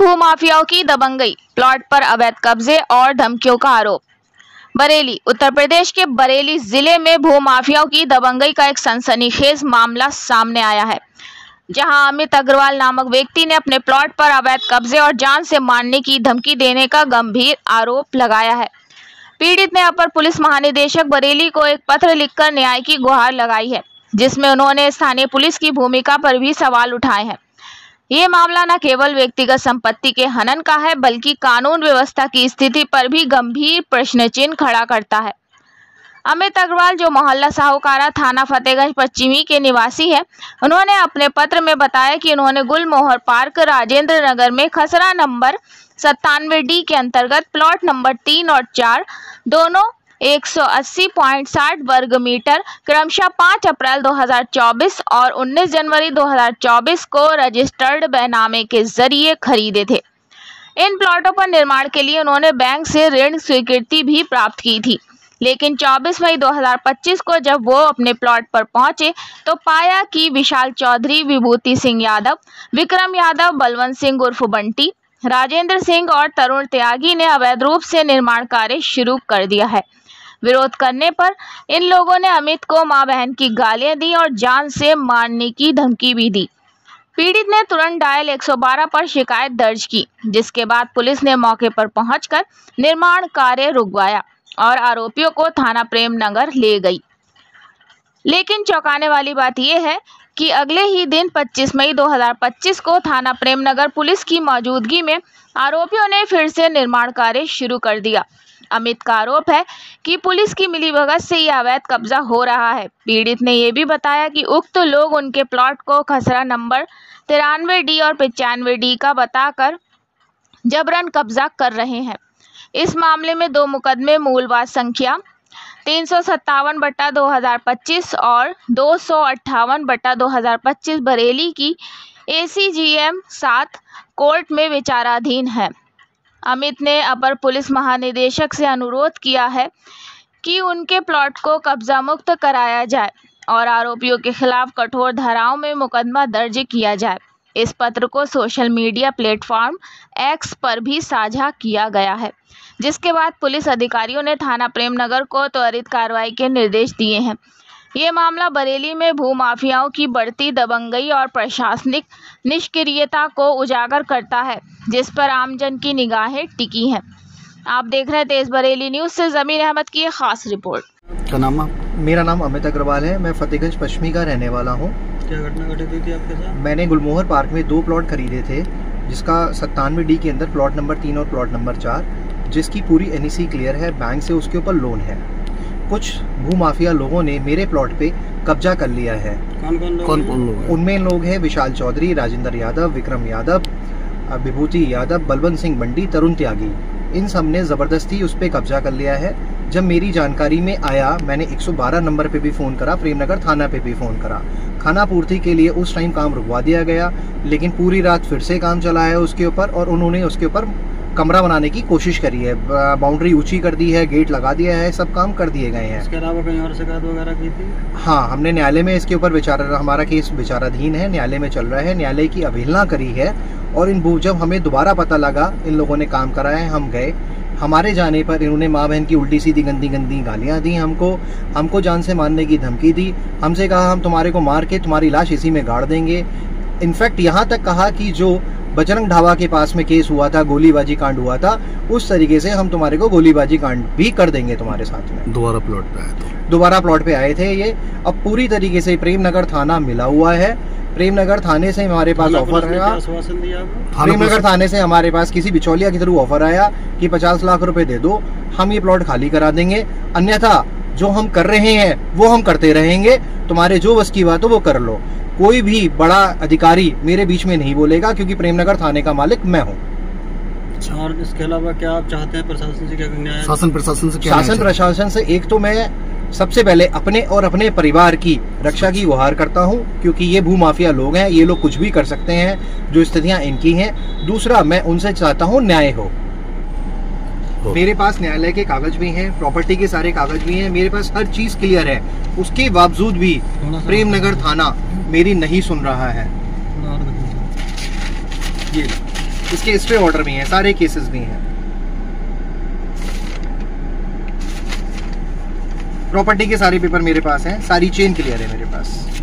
भूमाफियाओं की दबंगई, प्लॉट पर अवैध कब्जे और धमकियों का आरोप। बरेली। उत्तर प्रदेश के बरेली जिले में भूमाफियाओं की दबंगई का एक सनसनीखेज मामला सामने आया है, जहां अमित अग्रवाल नामक व्यक्ति ने अपने प्लॉट पर अवैध कब्जे और जान से मारने की धमकी देने का गंभीर आरोप लगाया है। पीड़ित ने अपर पुलिस महानिदेशक बरेली को एक पत्र लिखकर न्याय की गुहार लगाई है, जिसमें उन्होंने स्थानीय पुलिस की भूमिका पर भी सवाल उठाए हैं। ये मामला न केवल व्यक्तिगत संपत्ति के हनन का है, बल्कि कानून व्यवस्था की स्थिति पर भी गंभीर प्रश्न चिन्ह खड़ा करता है। अमित अग्रवाल, जो मोहल्ला साहूकारा, थाना फतेहगंज पश्चिमी के निवासी है, उन्होंने अपने पत्र में बताया कि उन्होंने गुलमोहर पार्क, राजेंद्र नगर में खसरा नंबर 97D के अंतर्गत प्लॉट नंबर 3 और 4 दोनों 180.60 वर्ग मीटर क्रमशः 5 अप्रैल 2024 और 19 जनवरी 2024 को रजिस्टर्ड बैनामे के जरिए खरीदे थे। इन प्लॉटों पर निर्माण के लिए उन्होंने बैंक से ऋण स्वीकृति भी प्राप्त की थी, लेकिन 24 मई 2025 को जब वो अपने प्लॉट पर पहुंचे तो पाया कि विशाल चौधरी, विभूति सिंह यादव, विक्रम यादव, बलवंत सिंह उर्फ बंटी, राजेंद्र सिंह और तरुण त्यागी ने अवैध रूप से निर्माण कार्य शुरू कर दिया है। विरोध करने पर इन लोगों ने अमित को मां बहन की गालियां दी और जान से मारने की धमकी भी दी। पीड़ित ने तुरंत डायल 112 पर शिकायत दर्ज की, जिसके बाद पुलिस ने मौके पर पहुंचकर निर्माण कार्य रुकवाया और आरोपियों को थाना प्रेम नगर ले गई। लेकिन चौंकाने वाली बात यह है कि अगले ही दिन 25 मई 2025 को थाना प्रेम नगर पुलिस की मौजूदगी में आरोपियों ने फिर से निर्माण कार्य शुरू कर दिया। अमित का आरोप है कि पुलिस की मिलीभगत से यह अवैध कब्जा हो रहा है। पीड़ित ने यह भी बताया कि उक्त लोग उनके प्लॉट को खसरा नंबर 93D और 95D का बताकर जबरन कब्जा कर रहे हैं। इस मामले में 2 मुकदमे मूलवाद संख्या 357/2025 और 258/2025 बरेली की ACGM 7 कोर्ट में विचाराधीन है। अमित ने अपर पुलिस महानिदेशक से अनुरोध किया है कि उनके प्लॉट को कब्जा मुक्त कराया जाए और आरोपियों के खिलाफ कठोर धाराओं में मुकदमा दर्ज किया जाए। इस पत्र को सोशल मीडिया प्लेटफॉर्म X पर भी साझा किया गया है, जिसके बाद पुलिस अधिकारियों ने थाना प्रेमनगर को त्वरित कार्रवाई के निर्देश दिए हैं। ये मामला बरेली में भूमाफियाओं की बढ़ती दबंगई और प्रशासनिक निष्क्रियता को उजागर करता है, जिस पर आमजन की निगाहें टिकी हैं। आप देख रहे हैं तेज बरेली न्यूज़ से जमीर अहमद की एक खास रिपोर्ट। क्या नाम है? मेरा नाम अमित अग्रवाल है। मैं फतेहगंज पश्चिमी का रहने वाला हूँ। क्या घटना घटित हुई थी आपके साथ? मैंने गुलमोहर पार्क में 2 प्लॉट खरीदे थे, जिसका 97D के अंदर प्लॉट नंबर 3 और प्लॉट नंबर 4, जिसकी पूरी NEC क्लियर है, बैंक से उसके ऊपर लोन है। कुछ भूमाफिया लोगों ने मेरे प्लॉट पे कब्जा कर लिया है। कौन लोग? उनमें लोग हैं विशाल चौधरी, राजेंद्र यादव, विक्रम यादव, विभूति यादव, बलवंत सिंह बंटी, तरुण त्यागी। इन सब ने ज़बरदस्ती उस पर कब्जा कर लिया है। जब मेरी जानकारी में आया, मैंने 112 नंबर पे भी फ़ोन करा, प्रेमनगर थाना पे भी फ़ोन करा। खाना पूर्ति के लिए उस टाइम काम रुकवा दिया गया, लेकिन पूरी रात फिर से काम चला है उसके ऊपर और उन्होंने उसके ऊपर कमरा बनाने की कोशिश करी है। बाउंड्री ऊंची कर दी है, गेट लगा दिया है, सब काम कर दिए गए हैं। इसके अलावा कहीं और शिकायत वगैरह की थी? हाँ, हमने न्यायालय में इसके ऊपर हमारा केस विचाराधीन है, न्यायालय में चल रहा है। न्यायालय की अवहेलना करी है और जब हमें दोबारा पता लगा इन लोगों ने काम करा है, हम गए। हमारे जाने पर इन्होंने माँ बहन की उल्टी सीधी गंदी गालियाँ दी, हमको जान से मारने की धमकी दी। हमसे कहा हम तुम्हारे को मार के तुम्हारी लाश इसी में गाड़ देंगे। इनफैक्ट यहाँ तक कहा कि जो बजरंग ढाबा के पास में केस हुआ था, गोलीबाजी कांड हुआ था, उस तरीके से हम तुम्हारे को गोलीबाजी कांड भी कर देंगे तुम्हारे साथ में। दोबारा प्लॉट पे आए थे ये। अब पूरी तरीके से प्रेमनगर थाना मिला हुआ है। प्रेमनगर थाने से हमारे पास ऑफर आया, प्रेमनगर थाने से हमारे पास किसी बिचौलिया के थ्रू ऑफर आया कि 50 लाख रुपए दे दो, हम ये प्लॉट खाली करा देंगे, अन्यथा जो हम कर रहे हैं वो हम करते रहेंगे, तुम्हारे जो बस की बात हो वो कर लो। कोई भी बड़ा अधिकारी मेरे बीच में नहीं बोलेगा, क्योंकि प्रेमनगर थाने का मालिक मैं हूँ। और इसके अलावा क्या आप चाहते हैं प्रशासन से? क्या न्याय? शासन प्रशासन से एक तो मैं सबसे पहले अपने और अपने परिवार की रक्षा की गुहार करता हूं, क्योंकि ये भूमाफिया लोग हैं, ये लोग कुछ भी कर सकते हैं, जो स्थितियां इनकी हैं। दूसरा, मैं उनसे चाहता हूं न्याय हो। मेरे पास न्यायालय के कागज भी हैं, प्रॉपर्टी के सारे कागज भी हैं, मेरे पास हर चीज क्लियर है। उसके बावजूद भी प्रेमनगर थाना मेरी नहीं सुन रहा है। इसके स्टे ऑर्डर भी हैं, सारे केसेस भी हैं। प्रॉपर्टी के सारे पेपर मेरे पास हैं, सारी चेन क्लियर है मेरे पास।